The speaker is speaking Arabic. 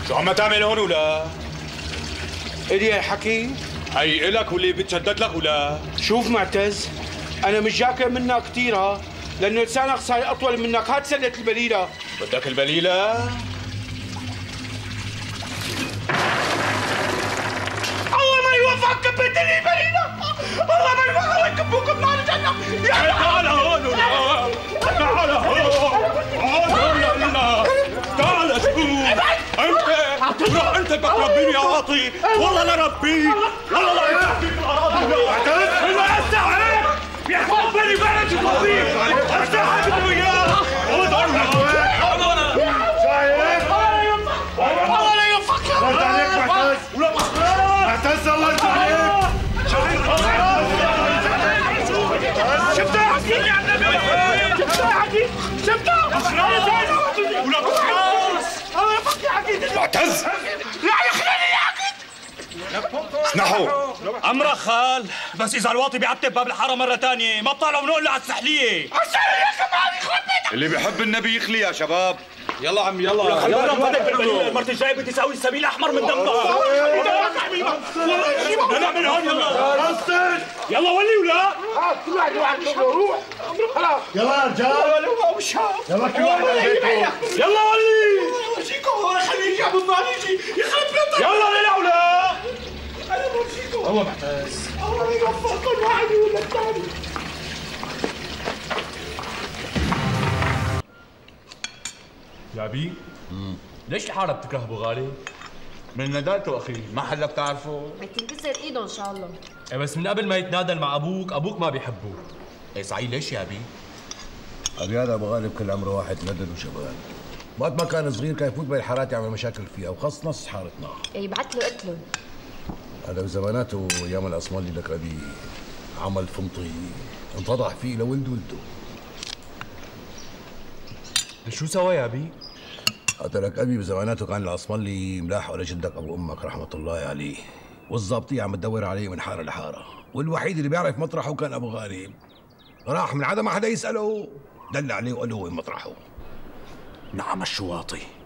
شو عم تعمل هون ولا؟ إلي هي حكي؟ هي إلك واللي بتشدد لك ولا؟ شوف معتز، أنا مش جاكر منك كثير ها، لأنه لسانك صار أطول منك، هات سلة البليلة. بدك البليلة؟ الله ما يوفقك كبيت لي البليلة، الله ما يوفقك كبوك بنار الجنة. تعال هون ولا؟ تعال هون، تعال شوف. انت بدك تربيني يا عاطي، والله لا ربيك، والله لا يربيك الاراضي. انا استعد يا خبرني بلد تربيك، استعد انت وياه. الله لا يوفقك. الله عليك معتز. معتز الله يرضى عليك. شفتها يا حكي يا النبي، شفتها يا حكي، شفتها. ولا بخلاص. الله يوفقك يا حكي. معتز لا يخليني يا حكي. اسنحوا. امرك خال، بس اذا الواطي بيعتب باب الحاره مره ثانيه ما بطلعوا منه الا على السحليه. السحليه كمان يخرب بيتك. اللي بيحب النبي يخلي يا شباب. يلا عم يلا يلا بدك بالبليله، المرة الجايه بدي اسوي السبيل احمر من دمها. لا من هون يلا. يلا ولي ولا؟ كل واحد يروح على شغله، روح خلاص. يلا يا رجال يلا كل واحد على بيته. يلا ولي. ورجيكم هون خليه يجي عبد الله يجي يخرب بيتك. يلا ليلى ولا؟ انا برجيكم. الله معتز. الله يوفقكم واحد ولا الثاني. يا بي ليش الحاره بتكره غالي؟ من ندالته اخي، ما حلك تعرفه؟ بتنكسر ايده ان شاء الله. ايه بس من قبل ما يتنادل مع ابوك ما بيحبوه. ايه صحيح ليش يا بي؟ هذا ابو غالب كل عمره واحد ندل وشباب. وقت ما كان صغير كان يفوت بالحارات يعمل مشاكل فيها وخاص نص حارتنا. يبعت له قتله. هذا بزماناته ايام العصمالي لك ابي عمل فنطي انفضح فيه لولد ولده. شو سوى يا بي؟ هذا لك ابي بزماناته كان العصمالي ملاحقه لجدك ابو امك رحمه الله عليه، والظابطيه عم تدور عليه من حاره لحاره، والوحيد اللي بيعرف مطرحه كان ابو غالب. راح من عدم ما حدا يساله، دل عليه وقال له وين مطرحه. نعم الشواطي،